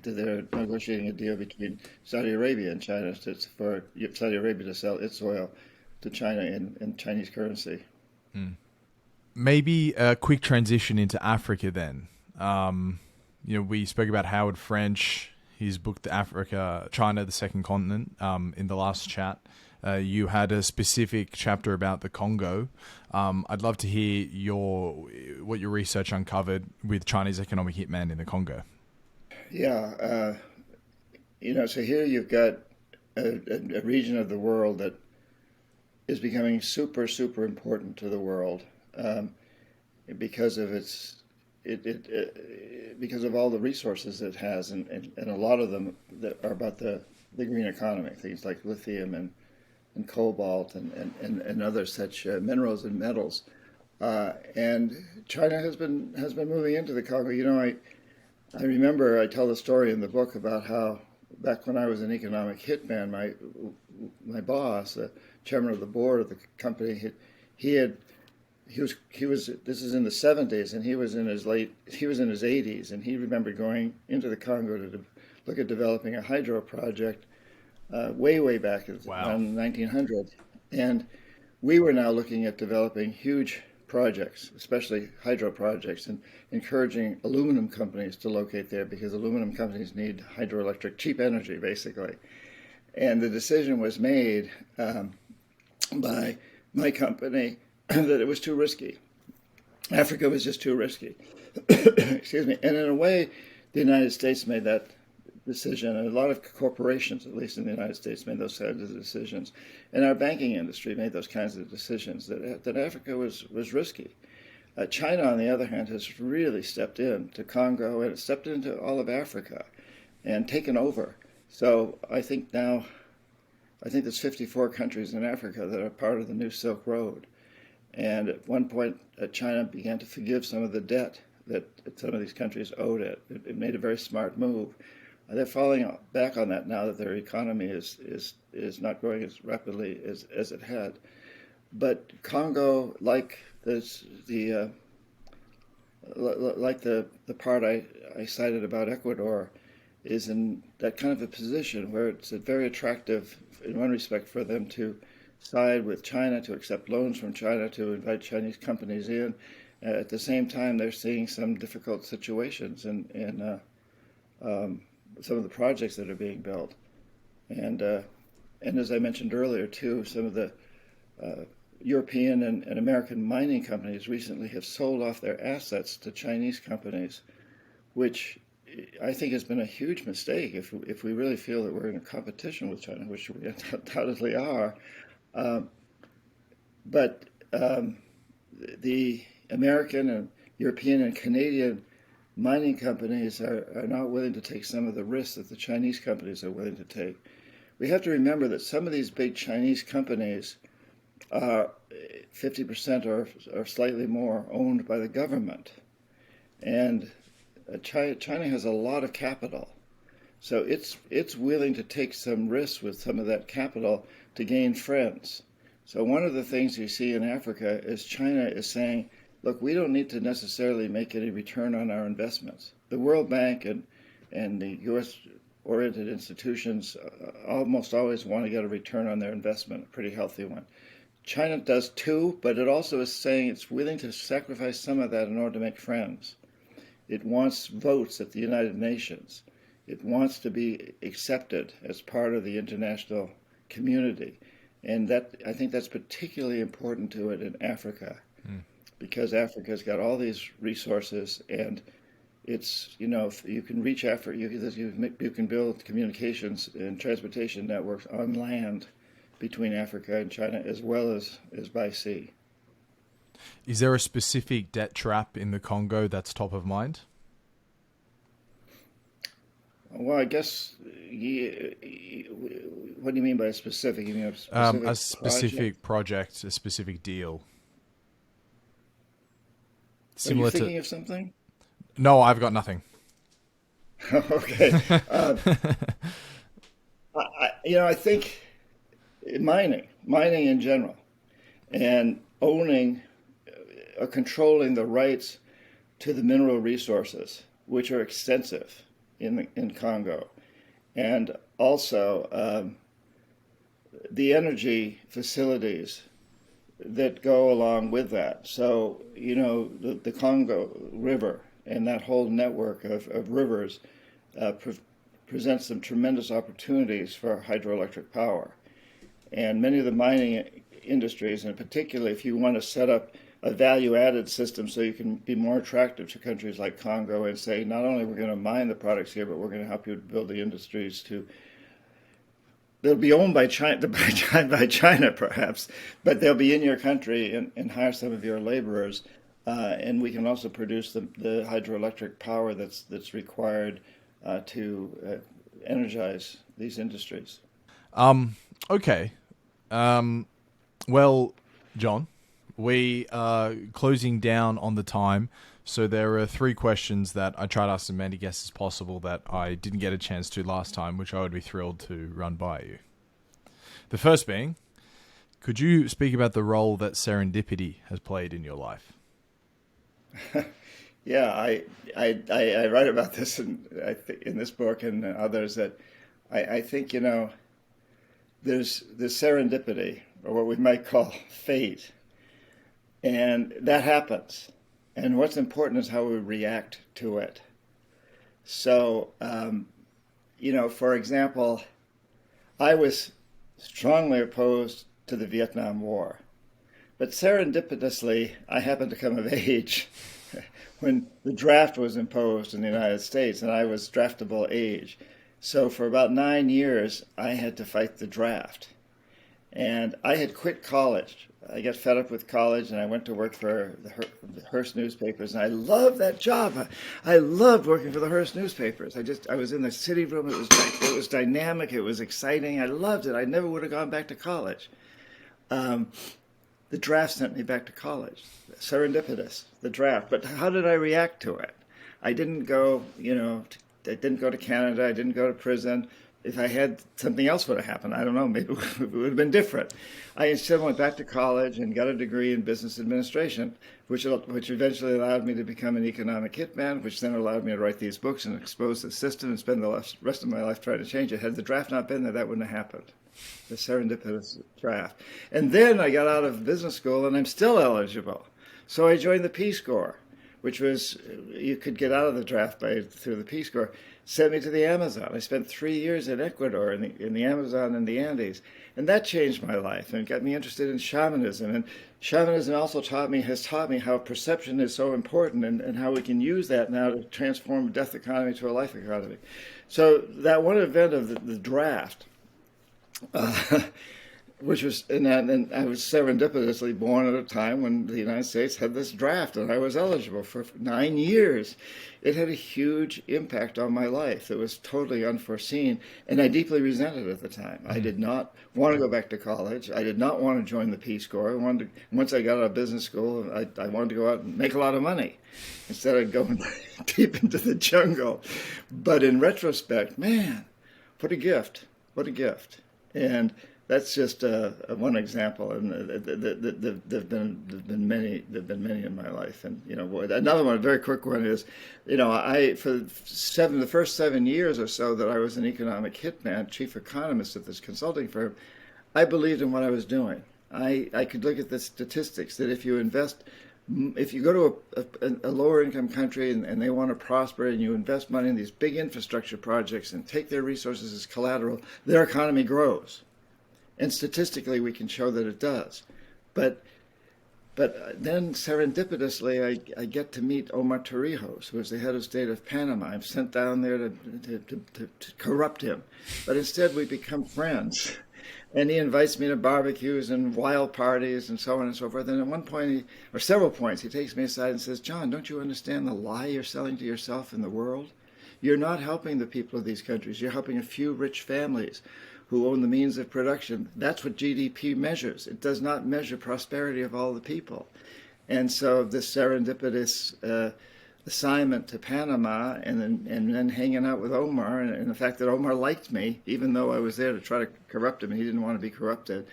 they're negotiating a deal between Saudi Arabia and China for Saudi Arabia to sell its oil to China in Chinese currency. Maybe a quick transition into Africa then. We spoke about Howard French, his book, The Africa, China, the Second Continent, in the last chat. You had a specific chapter about the Congo. I'd love to hear what your research uncovered with Chinese economic hitman in the Congo. Yeah, so here you've got a region of the world that is becoming super, super important to the world because of because of all the resources it has, and a lot of them that are about the green economy, things like lithium and cobalt and other such minerals and metals, and China has been moving into the Congo. I remember I tell the story in the book about how back when I was an economic hitman, my boss, the chairman of the board of the company, he was this is in the 70s, and he was in his 80s, and he remembered going into the Congo to look at developing a hydro project way back around 1900. And we were now looking at developing huge projects, especially hydro projects, and encouraging aluminum companies to locate there, because aluminum companies need hydroelectric cheap energy, basically. And the decision was made by my company that it was too risky. Africa was just too risky. Excuse me. And in a way, the United States made that decision, and a lot of corporations, at least in the United States, made those kinds of decisions, and our banking industry made those kinds of decisions, that Africa was risky. China, on the other hand, has really stepped into Congo, and it stepped into all of Africa and taken over. So I think there's 54 countries in Africa that are part of the new Silk Road. And at one point, China began to forgive some of the debt that some of these countries owed it. It made a very smart move. They're falling back on that now that their economy is not growing as rapidly as it had. But Congo, like the part I cited about Ecuador, is in that kind of a position where it's very attractive in one respect for them to side with China, to accept loans from China, to invite Chinese companies in. At the same time, they're seeing some difficult situations in some of the projects that are being built. And as I mentioned earlier, too, some of the European and American mining companies recently have sold off their assets to Chinese companies, which I think has been a huge mistake if we really feel that we're in a competition with China, which we undoubtedly are. But the American and European and Canadian mining companies are not willing to take some of the risks that the Chinese companies are willing to take. We have to remember that some of these big Chinese companies are 50% or slightly more owned by the government. And China has a lot of capital. So it's willing to take some risks with some of that capital to gain friends. So one of the things you see in Africa is China is saying, look, we don't need to necessarily make any return on our investments. The World Bank and the U.S.-oriented institutions almost always want to get a return on their investment, a pretty healthy one. China does too, but it also is saying it's willing to sacrifice some of that in order to make friends. It wants votes at the United Nations. It wants to be accepted as part of the international community. And that, I think that's particularly important to it in Africa, because Africa's got all these resources, and it's, you can reach Africa, you can build communications and transportation networks on land between Africa and China, as well as by sea. Is there a specific debt trap in the Congo that's top of mind? Well, I guess, what do you mean by a specific? You mean a specific project, a specific deal. Are you thinking of something? No, I've got nothing. Okay. I think mining in general, and owning or controlling the rights to the mineral resources, which are extensive in Congo, and also the energy facilities that go along with that. So, the Congo River and that whole network of rivers presents some tremendous opportunities for hydroelectric power. And many of the mining industries, and particularly if you want to set up a value-added system so you can be more attractive to countries like Congo and say, not only we're going to mine the products here, but we're going to help you build the industries they'll be owned by China perhaps, but they'll be in your country and hire some of your laborers, and we can also produce the hydroelectric power that's required to energize these industries. Okay. Well, John, we are closing down on the time, so there are 3 questions that I try to ask as many guests as possible that I didn't get a chance to last time, which I would be thrilled to run by you. The first being, could you speak about the role that serendipity has played in your life? Yeah, I write about this in this book and others, that I think, there's serendipity, or what we might call fate, and that happens. And what's important is how we react to it. So, for example, I was strongly opposed to the Vietnam War. But serendipitously, I happened to come of age when the draft was imposed in the United States, and I was draftable age. So for about 9 years, I had to fight the draft. And I had quit college. I got fed up with college, and I went to work for the Hearst newspapers, and I loved that job. I loved working for the Hearst newspapers. I was in the city room. It was dynamic. It was exciting. I loved it. I never would have gone back to college. The draft sent me back to college. Serendipitous, the draft. But how did I react to it? I didn't go, I didn't go to Canada. I didn't go to prison. If I had, something else would have happened. I don't know. Maybe it would have been different. I instead went back to college and got a degree in business administration, which eventually allowed me to become an economic hitman, which then allowed me to write these books and expose the system and spend the rest of my life trying to change it. Had the draft not been there, that wouldn't have happened. The serendipitous draft. And then I got out of business school, and I'm still eligible. So I joined the Peace Corps, which was, you could get out of the draft through the Peace Corps. Sent me to the Amazon. I spent 3 years in Ecuador, in the Amazon and the Andes. And that changed my life and got me interested in shamanism. And shamanism also has taught me how perception is so important, and how we can use that now to transform a death economy to a life economy. So that one event of the draft, which was, and I was serendipitously born at a time when the United States had this draft, and I was eligible for 9 years. It had a huge impact on my life. It was totally unforeseen, and I deeply resented it at the time. I did not want to go back to college. I did not want to join the Peace Corps. Once I got out of business school, I wanted to go out and make a lot of money instead of going deep into the jungle. But in retrospect, man, what a gift. What a gift. And that's just one example, and there've been many in my life. And another one, a very quick one is, I for the first 7 years or so that I was an economic hitman, chief economist at this consulting firm, I believed in what I was doing. I could look at the statistics that if you go to a lower income country and they want to prosper, and you invest money in these big infrastructure projects and take their resources as collateral, their economy grows. And statistically, we can show that it does. But then serendipitously, I get to meet Omar Torrijos, who is the head of state of Panama. I'm sent down there to corrupt him. But instead, we become friends. And he invites me to barbecues and wild parties and so on and so forth. And at one point, or several points, he takes me aside and says, John, don't you understand the lie you're selling to yourself and the world? You're not helping the people of these countries. You're helping a few rich families who own the means of production. That's what GDP measures. It does not measure prosperity of all the people. And so this serendipitous assignment to Panama, and then hanging out with Omar, and the fact that Omar liked me, even though I was there to try to corrupt him and he didn't want to be corrupted,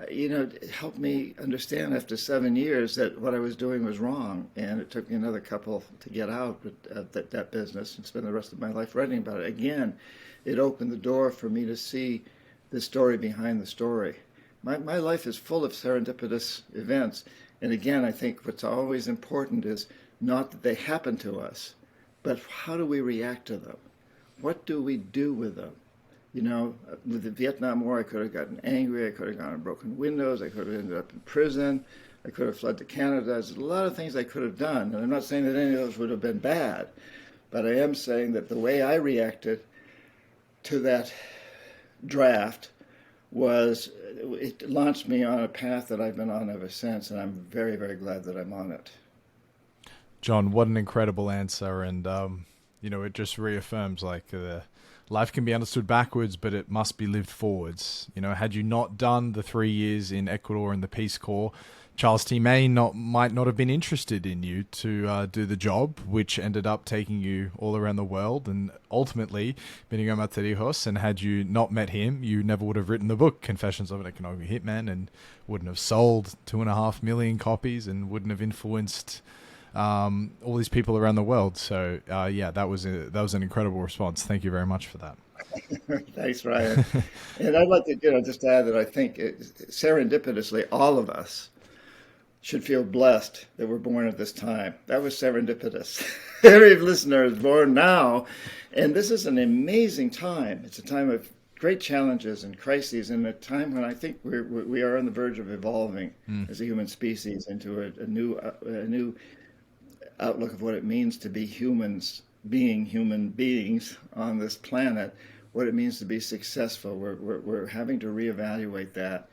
it helped me understand after 7 years that what I was doing was wrong. And it took me another couple to get out of that business and spend the rest of my life writing about it. Again, it opened the door for me to see the story behind the story. My life is full of serendipitous events. And again, I think what's always important is not that they happen to us, but how do we react to them? What do we do with them? With the Vietnam War, I could have gotten angry. I could have gone and broken windows. I could have ended up in prison. I could have fled to Canada. There's a lot of things I could have done. And I'm not saying that any of those would have been bad, but I am saying that the way I reacted to that draft it launched me on a path that I've been on ever since, and I'm very, very glad that I'm on it. John, what an incredible answer. And, it just reaffirms life can be understood backwards, but it must be lived forwards. Had you not done the 3 years in Ecuador in the Peace Corps, Charles T. May might not have been interested in you to do the job, which ended up taking you all around the world and ultimately meeting Omar Torrijos. And had you not met him, you never would have written the book Confessions of an Economic Hitman, and wouldn't have sold 2.5 million copies, and wouldn't have influenced all these people around the world. So that was an incredible response. Thank you very much for that. Thanks, Ryan. And I'd like to just add that I think serendipitously all of us should feel blessed that we're born at this time. That was serendipitous. Every listener is born now, and this is an amazing time. It's a time of great challenges and crises, and a time when I think we are on the verge of evolving as a human species into a new outlook of what it means to be humans, being human beings on this planet, what it means to be successful. We're having to reevaluate that.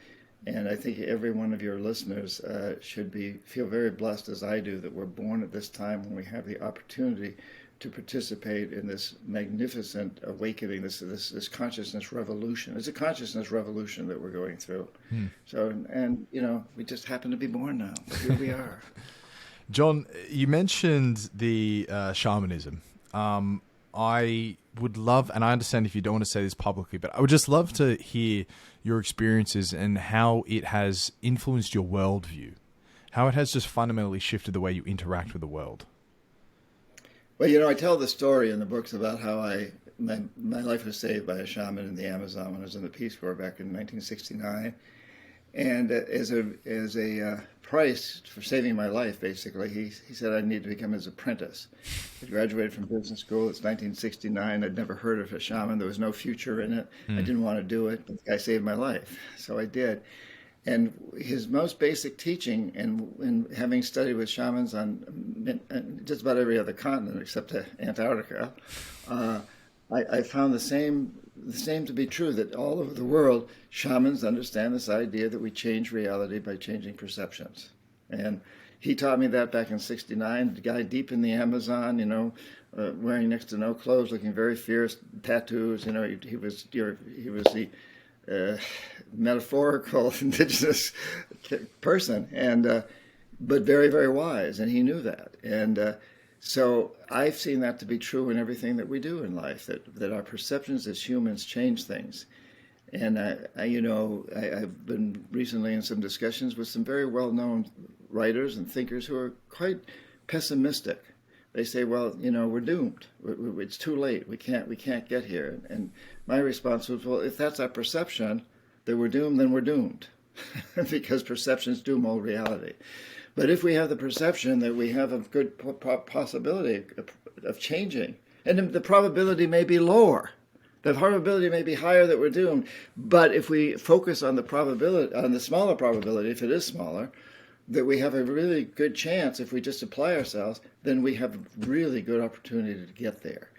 And I think every one of your listeners should feel very blessed, as I do, that we're born at this time when we have the opportunity to participate in this magnificent awakening, this consciousness revolution. It's a consciousness revolution that we're going through. So, and we just happen to be born now. Here we are. John, you mentioned the shamanism. I would love, and I understand if you don't want to say this publicly, but I would just love to hear your experiences and how it has influenced your worldview, how it has just fundamentally shifted the way you interact with the world. Well, I tell the story in the books about how my life was saved by a shaman in the Amazon when I was in the Peace Corps back in 1969. And as a price for saving my life, basically, he said I need to become his apprentice. I graduated from business school. It's 1969. I'd never heard of a shaman. There was no future in it. I didn't want to do it, but the guy saved my life. So I did. And his most basic teaching, and having studied with shamans on just about every other continent except Antarctica, I found the same to be true, that all over the world, shamans understand this idea that we change reality by changing perceptions. And he taught me that back in '69. The guy deep in the Amazon, wearing next to no clothes, looking very fierce, tattoos. He was the metaphorical indigenous person, and but very, very wise, and he knew that. And so I've seen that to be true in everything that we do in life, that our perceptions as humans change things. And I've been recently in some discussions with some very well-known writers and thinkers who are quite pessimistic. They say, well, we're doomed. It's too late. We can't get here. And my response was, well, if that's our perception that we're doomed, then we're doomed, because perceptions do mold reality. But if we have the perception that we have a good possibility of changing, and the probability may be lower, the probability may be higher that we're doomed, but if we focus on the probability, on the smaller probability, if it is smaller, that we have a really good chance, if we just apply ourselves, then we have a really good opportunity to get there.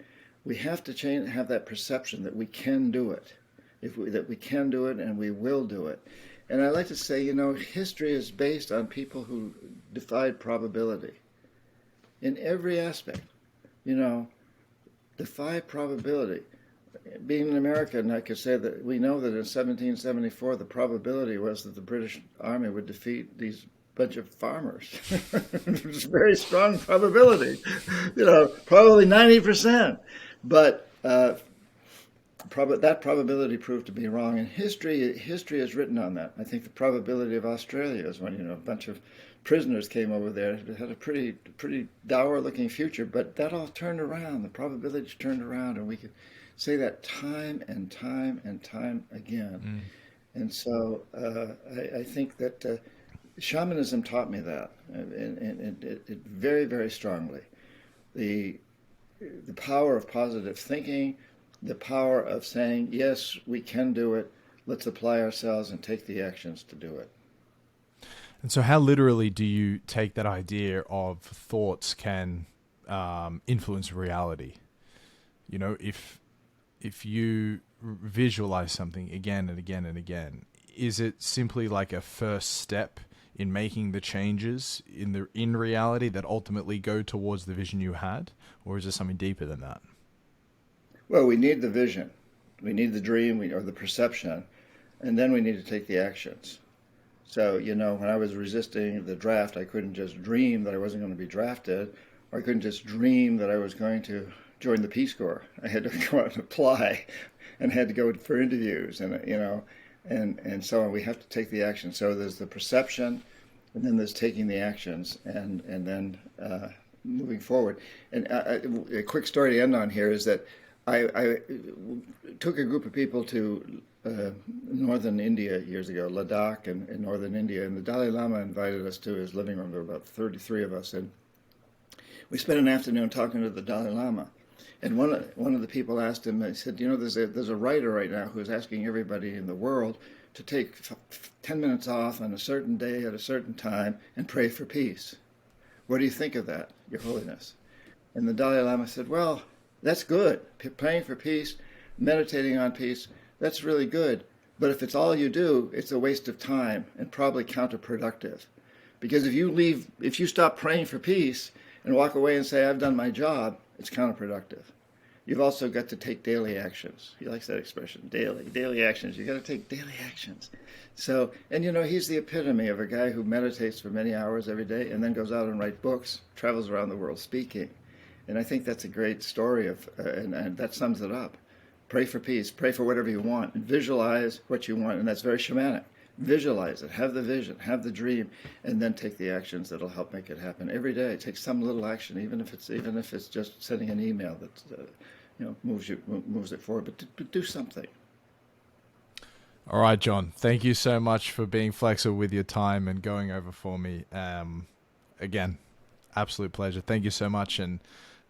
We have to have that perception that we can do it, that we can do it and we will do it. And I like to say, history is based on people who defied probability in every aspect. Defy probability. Being an American, I could say that we know that in 1774 the probability was that the British Army would defeat these bunch of farmers. It was a very strong probability, probably 90%. But that probability proved to be wrong. And history is written on that. I think the probability of Australia is when a bunch of prisoners came over there. It had a pretty dour-looking future, but that all turned around. The probabilities turned around, and we could say that time and time and time again. And so I think that shamanism taught me that, and it very, very strongly. The power of positive thinking, the power of saying, yes, we can do it, let's apply ourselves and take the actions to do it. And so how literally do you take that idea of thoughts can influence reality? If you visualize something again and again and again, is it simply like a first step in making the changes in reality that ultimately go towards the vision you had? Or is there something deeper than that? Well, we need the vision. We need the dream or the perception, and then we need to take the actions. So, when I was resisting the draft, I couldn't just dream that I wasn't going to be drafted, or I couldn't just dream that I was going to join the Peace Corps. I had to go out and apply, and had to go for interviews, and so on. We have to take the action. So there's the perception, and then there's taking the actions, and then moving forward. And a quick story to end on here is that I took a group of people to northern India years ago, Ladakh and northern India, and the Dalai Lama invited us to his living room. There were about 33 of us, and we spent an afternoon talking to the Dalai Lama. And one of the people asked him, they said, there's a writer right now who's asking everybody in the world to take 10 minutes off on a certain day at a certain time and pray for peace. What do you think of that, Your Holiness? And the Dalai Lama said, well, that's good. Praying for peace, meditating on peace, that's really good. But if it's all you do, it's a waste of time and probably counterproductive. Because if you stop praying for peace and walk away and say, I've done my job, it's counterproductive. You've also got to take daily actions. He likes that expression, daily actions. You got to take daily actions. So, and he's the epitome of a guy who meditates for many hours every day and then goes out and writes books, travels around the world speaking. And I think that's a great story and that sums it up. Pray for peace, pray for whatever you want, and visualize what you want. And that's very shamanic. Visualize it, have the vision, have the dream, and then take the actions that'll help make it happen every day. Take some little action, even if it's just sending an email that moves it forward. But do something. All right, John. Thank you so much for being flexible with your time and going over for me. Again, absolute pleasure. Thank you so much. And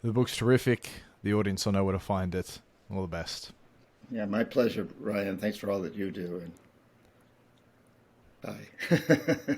the book's terrific. The audience will know where to find it. All the best. Yeah, my pleasure, Ryan. Thanks for all that you do. And bye.